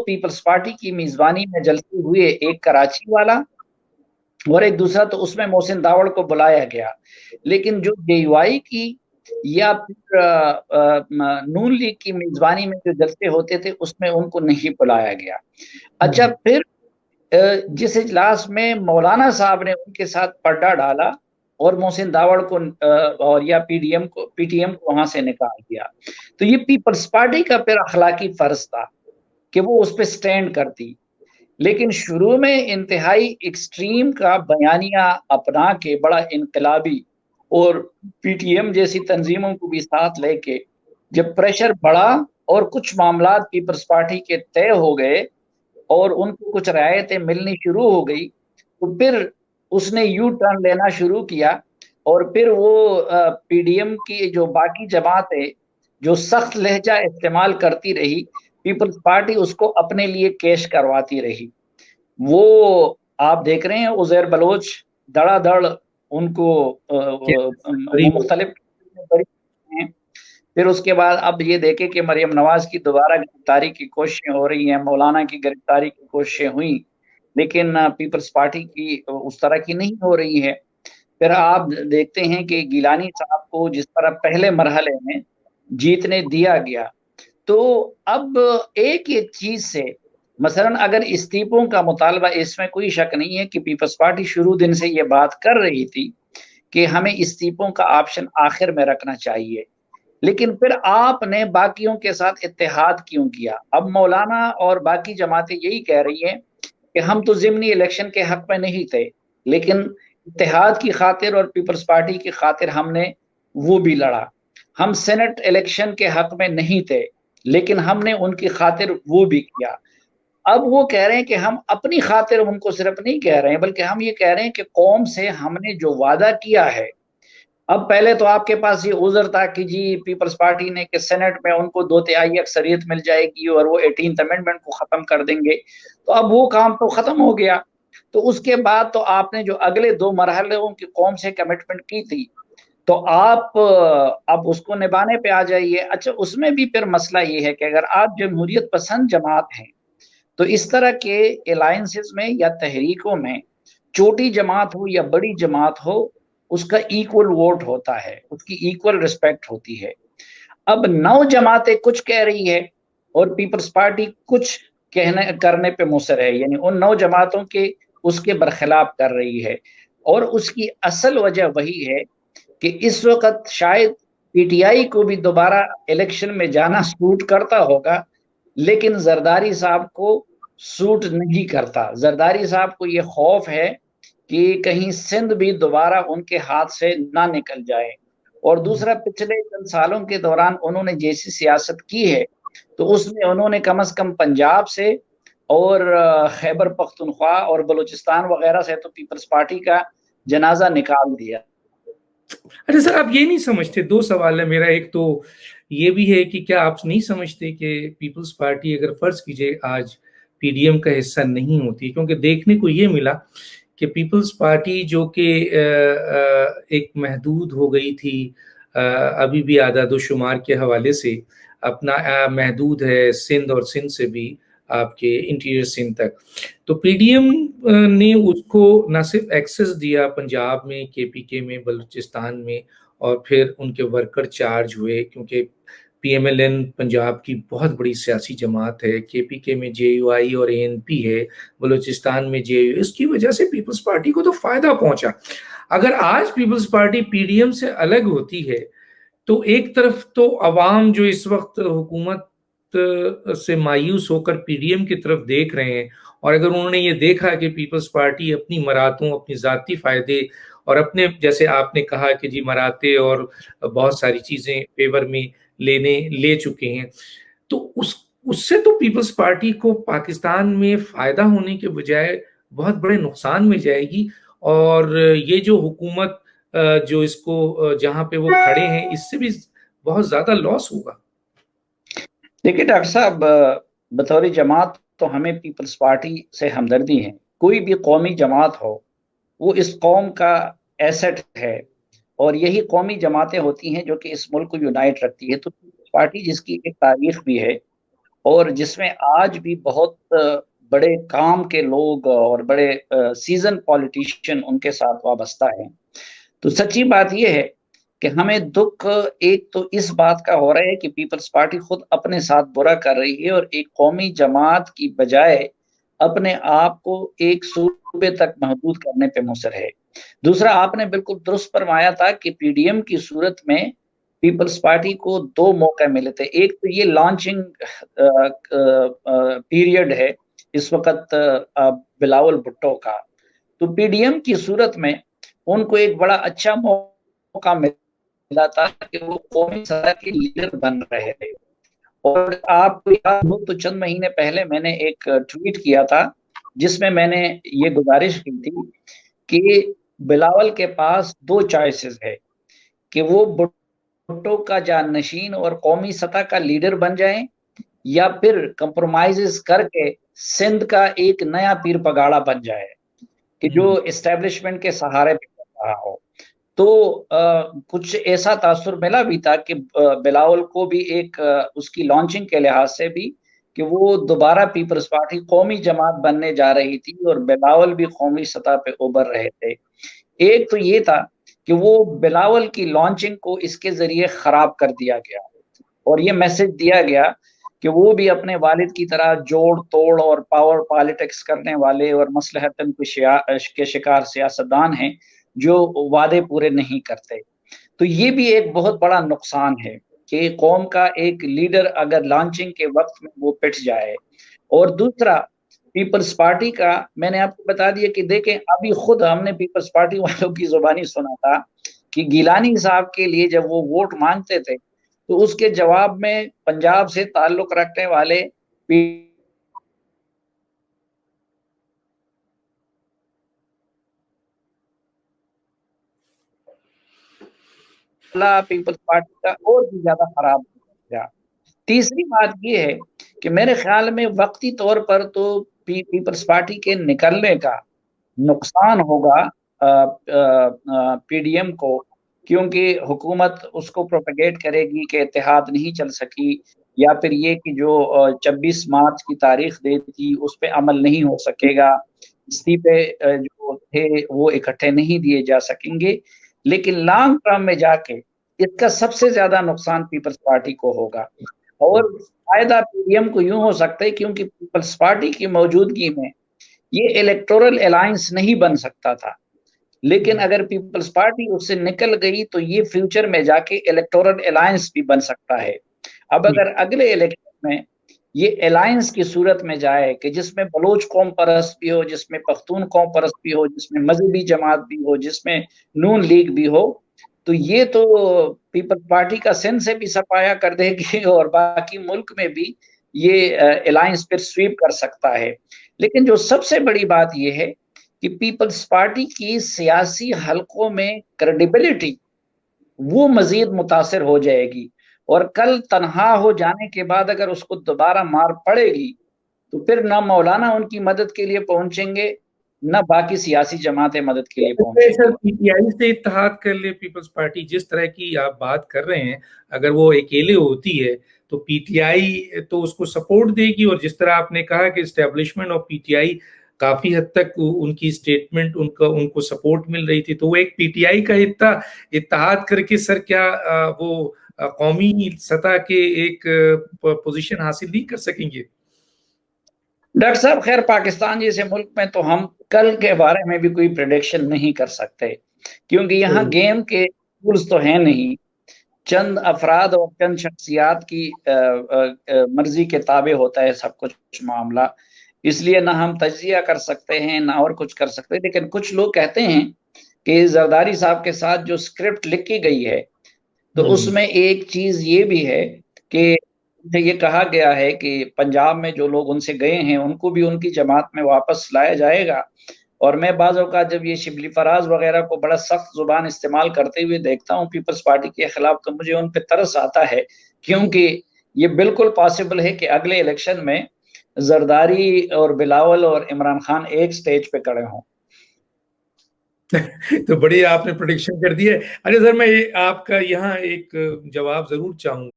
Peoples party की मेजबानी में जलते हुए, एक कराची वाला और एक दूसरा, तो उसमें मोहसिन दावड़ को बुलाया गया। लेकिन जो जेयूआई की या फिर नून लीग की मेजबानी में जो जलसे होते थे, उसमें उनको नहीं बुलाया गया। अच्छा, फिर जिस इजलास में मौलाना साहब ने उनके साथ पर्दा डाला और मोहसिन दावड़ को और या पीटीएम को वहां से निकाल दिया, तो ये पीपल्स पार्टी का फिर अखलाकी फर्ज था कि वो उस पर स्टैंड करती। लेकिन शुरू में इंतहाई एक्सट्रीम का बयानिया अपना के बड़ा इनकलाबी और पीटीएम जैसी तंजीमों को भी साथ लेके जब प्रेशर बढ़ा और कुछ मामला पीपल्स पार्टी के तय हो गए और उनको कुछ रायतें मिलनी शुरू हो गई, तो फिर उसने यू टर्न लेना शुरू किया। और फिर वो पीडीएम की जो बाकी जमातें जो सख्त लहजा इस्तेमाल करती रही, पीपल्स पार्टी उसको अपने लिए कैश करवाती रही। वो आप देख रहे हैं उजैर बलोच धड़ाधड़ उनको वो मुख्तलिफ हैं। फिर उसके बाद अब ये देखे कि मरियम नवाज की दोबारा गिरफ्तारी की कोशिशें हो रही हैं, मौलाना की गिरफ्तारी की कोशिशें हुई, लेकिन पीपल्स पार्टी की उस तरह की नहीं हो रही है। फिर आप देखते हैं कि गिलानी साहब को जिस तरह पहले मरहले में जीतने दिया गया, तो अब एक एक चीज से, मसलन अगर इस्तीफों का मुतालबा, इसमें कोई शक नहीं है कि पीपल्स पार्टी शुरू दिन से ये बात कर रही थी कि हमें इस्तीफों का ऑप्शन आखिर में रखना चाहिए। लेकिन फिर आपने बाकियों के साथ इत्तेहाद क्यों किया? अब मौलाना और बाकी जमातें यही कह रही हैं कि हम तो ज़िमनी इलेक्शन के हक में नहीं थे, लेकिन इत्तेहाद की खातिर और पीपल्स पार्टी की खातिर हमने वो भी लड़ा। हम सेनेट इलेक्शन के हक में नहीं थे, लेकिन हमने उनकी खातिर वो भी किया। अब वो कह रहे हैं कि हम अपनी खातिर उनको सिर्फ नहीं कह रहे हैं, बल्कि हम ये कह रहे हैं कि कौम से हमने जो वादा किया है। अब पहले तो आपके पास ये उज़र था कि जी पीपल्स पार्टी ने कि सेनेट में उनको 2/3 अक्सरियत मिल जाएगी और वो 18th अमेंडमेंट को खत्म कर देंगे। तो अब वो काम तो खत्म हो गया। तो उसके बाद तो आपने जो अगले 2 मरहलों की कौम से कमिटमेंट की थी, तो आप अब उसको निभाने पे आ जाइए। अच्छा, उसमें भी फिर मसला ये है कि अगर आप जमहूरियत पसंद जमात हैं, तो इस तरह के अलायंसेस में या तहरीकों में छोटी जमात हो या बड़ी जमात हो, उसका इक्वल वोट होता है, उसकी इक्वल रिस्पेक्ट होती है। अब 9 जमातें कुछ कह रही है और पीपल्स पार्टी कुछ कहने करने पे मुसर है, यानी उन 9 जमातों के उसके बरखिलाफ कर रही है। और उसकी असल वजह वही है कि इस वक्त शायद पीटीआई को भी दोबारा इलेक्शन में जाना सूट करता होगा, लेकिन जरदारी साहब को सूट नहीं करता। जरदारी साहब को ये खौफ है कि कहीं सिंध भी दोबारा उनके हाथ से ना निकल जाए। और दूसरा, पिछले चंद सालों के दौरान उन्होंने जैसी सियासत की है, तो उसमें उन्होंने कम से कम पंजाब से और खैबर पख्तूनख्वा और बलूचिस्तान वगैरह से तो पीपल्स पार्टी का जनाजा निकाल दिया। अच्छा सर, आप ये नहीं समझते, दो सवाल है मेरा। एक तो ये भी है कि क्या आप नहीं समझते कि पीपल्स पार्टी अगर फर्ज कीजिए आज पीडीएम का हिस्सा नहीं होती, क्योंकि देखने को ये मिला कि पीपल्स पार्टी जो कि एक महदूद हो गई थी, अभी भी आदादोशुमार के हवाले से अपना महदूद है सिंध और सिंध से भी आपके इंटीरियर सिंध तक, तो पीडीएम ने उसको न सिर्फ एक्सेस दिया पंजाब में, केपीके में, बलूचिस्तान में, और फिर उनके वर्कर चार्ज हुए, क्योंकि पीएमएलएन पंजाब की बहुत बड़ी सियासी जमात है, केपीके में जेयूआई और एएनपी है, बलूचिस्तान में जेयूआई, इसकी वजह से पीपल्स पार्टी को तो फायदा पहुंचा। अगर आज पीपल्स पार्टी पीडीएम से अलग होती है, तो एक तरफ तो अवाम जो इस वक्त हुकूमत से मायूस होकर पीडीएम की तरफ देख रहे हैं, और अगर उन्होंने ये देखा कि पीपल्स पार्टी अपनी मरातों, अपनी ज़ाती फ़ायदे और अपने, जैसे आपने कहा कि जी मराते और बहुत सारी चीज़ें फेवर में ले चुके हैं, तो उससे तो पीपल्स पार्टी को पाकिस्तान में फ़ायदा होने के बजाय बहुत बड़े नुकसान में जाएगी। और ये जो हुकूमत जो इसको जहाँ पे वो खड़े हैं, इससे भी बहुत ज़्यादा लॉस होगा। देखिए डॉक्टर साहब, बतौर जमात तो हमें पीपल्स पार्टी से हमदर्दी है। कोई भी कौमी जमात हो, वो इस कौम का एसेट है, और यही कौमी जमातें होती हैं जो कि इस मुल्क को यूनाइट रखती है। तो पीपल्स पार्टी जिसकी एक तारीख भी है, और जिसमें आज भी बहुत बड़े काम के लोग और बड़े सीजन पॉलिटिशियन उनके साथ वाबस्ता है। तो सच्ची बात यह है कि हमें दुख एक तो इस बात का हो रहा है कि पीपल्स पार्टी खुद अपने साथ बुरा कर रही है और एक कौमी जमात की बजाय अपने आप को एक सूबे तक महदूद करने पे मुसर है। दूसरा, आपने बिल्कुल दुरुस्त फरमाया था कि पीडीएम की सूरत में पीपल्स पार्टी को दो मौके मिले थे। एक तो ये लॉन्चिंग पीरियड है इस वक्त बिलावल भुट्टो का, तो पीडीएम की सूरत में उनको एक बड़ा अच्छा मौका मिला था कि वो कौमी सतह के लीडर बन रहे थे। और आपको याद हो तो चंद महीने पहले मैंने एक ट्वीट किया था जिसमें मैंने ये गुजारिश की थी कि बिलावल के पास दो चॉइसेस है कि वो भुट्टो का जाननशीन और कौमी सतह का लीडर बन जाएं या फिर कंप्रोमाइजेस करके सिंध का एक नया पीर पगाड़ा बन जाए कि जो एस्टेब्लिशमेंट के सहारे पे कर रहा हो। तो कुछ ऐसा तासुर मिला भी था कि बिलावल को भी एक उसकी लॉन्चिंग के लिहाज से भी कि वो दोबारा पीपल्स पार्टी कौमी जमात बनने जा रही थी और बिलावल भी कौमी सतह पे उभर रहे थे। एक तो ये था कि वो बिलावल की लॉन्चिंग को इसके जरिए खराब कर दिया गया और ये मैसेज दिया गया कि वो भी अपने वालिद की तरह जोड़ तोड़ और पावर पॉलिटिक्स करने वाले और मसलहतन के शिकार सियासतदान हैं जो वादे पूरे नहीं करते। तो ये भी एक बहुत बड़ा नुकसान है कि कौम का एक लीडर अगर लॉन्चिंग के वक्त में वो पिट जाए। और दूसरा, पीपल्स पार्टी का मैंने आपको बता दिया कि देखें अभी खुद हमने पीपल्स पार्टी वालों की जुबानी सुना था कि गिलानी साहब के लिए जब वो वोट मांगते थे तो उसके जवाब में पंजाब से ताल्लुक रखने वाले पीपल्स पार्टी का और भी ज्यादा खराब हो गया। तीसरी बात यह है कि मेरे ख्याल में वक्ती तौर पर तो पीपल्स पार्टी के निकलने का नुकसान होगा पीडीएम को, क्योंकि हुकूमत उसको प्रोपेगेट करेगी कि इत्तेहाद नहीं चल सकी या फिर ये कि जो 26 मार्च की तारीख दे थी उस पर अमल नहीं हो सकेगा, इस्तीफे जो थे वो इकट्ठे नहीं दिए जा सकेंगे। लेकिन लॉन्ग टर्म में जाके इसका सबसे ज्यादा नुकसान पीपल्स पार्टी को होगा और फायदा पीडीएम को यूं हो सकता है क्योंकि पीपल्स पार्टी की मौजूदगी में ये इलेक्टोरल अलायंस नहीं बन सकता था। लेकिन अगर पीपल्स पार्टी उससे निकल गई तो ये फ्यूचर में जाके इलेक्टोरल अलायंस भी बन सकता है। अब अगर अगले इलेक्शन में ये अलायंस की सूरत में जाए कि जिसमें बलोच कौम परस्त भी हो, जिसमें पख्तून कौम परस्त भी हो, जिसमें मजहबी जमात भी हो, जिसमें नून लीग भी हो, तो ये तो पीपल्स पार्टी का सिंध से भी सफाया कर देगी और बाकी मुल्क में भी ये अलायंस फिर स्वीप कर सकता है। लेकिन जो सबसे बड़ी बात यह है कि पीपल्स पार्टी की सियासी हलकों में क्रेडिबिलिटी वो मजीद मुतासर हो जाएगी और कल तनहा हो जाने के बाद अगर उसको दोबारा मार पड़ेगी तो फिर ना मौलाना उनकी मदद के लिए पहुंचेंगे ना बाकी सियासी जमातें मदद के लिए पहुंचेंगी। सर पीटीआई से इत्तेहाद कर ले पीपल्स पार्टी, जिस तरह की आप बात कर रहे हैं, अगर वो अकेले होती है तो पीटीआई तो उसको सपोर्ट देगी, और जिस तरह आपने कहा कि एस्टेब्लिशमेंट और पीटीआई काफी हद तक उनकी स्टेटमेंट उनको सपोर्ट मिल रही थी, तो वो एक पीटीआई का इत्तेहाद करके सर क्या वो कौमी सतह के एक पोजीशन हासिल नहीं कर सकेंगे? डॉक्टर साहब, खैर पाकिस्तान जैसे मुल्क में तो हम कल के बारे में भी कोई प्रेडिक्शन नहीं कर सकते क्योंकि यहाँ गेम के रूल्स तो हैं नहीं। चंद अफराद और चंद शख्सियात की मर्जी के ताबे होता है सब कुछ मामला, इसलिए ना हम तजिया कर सकते हैं ना और कुछ कर सकते हैं। लेकिन कुछ लोग कहते हैं कि जरदारी साहब के साथ जो स्क्रिप्ट लिखी गई है तो उसमें एक चीज ये भी है कि ये कहा गया है कि पंजाब में जो लोग उनसे गए हैं उनको भी उनकी जमात में वापस लाया जाएगा। और मैं बाज़ औक़ात जब ये शिबली फराज वगैरह को बड़ा सख्त जुबान इस्तेमाल करते हुए देखता हूँ पीपल्स पार्टी के खिलाफ तो मुझे उन पर तरस आता है, क्योंकि ये बिल्कुल पॉसिबल है कि अगले इलेक्शन में जरदारी और बिलावल और इमरान खान एक स्टेज पे खड़े हों। तो बढ़िया आपने प्रेडिक्शन कर दी है। अरे सर, मैं आपका यहाँ एक जवाब जरूर चाहूंगा।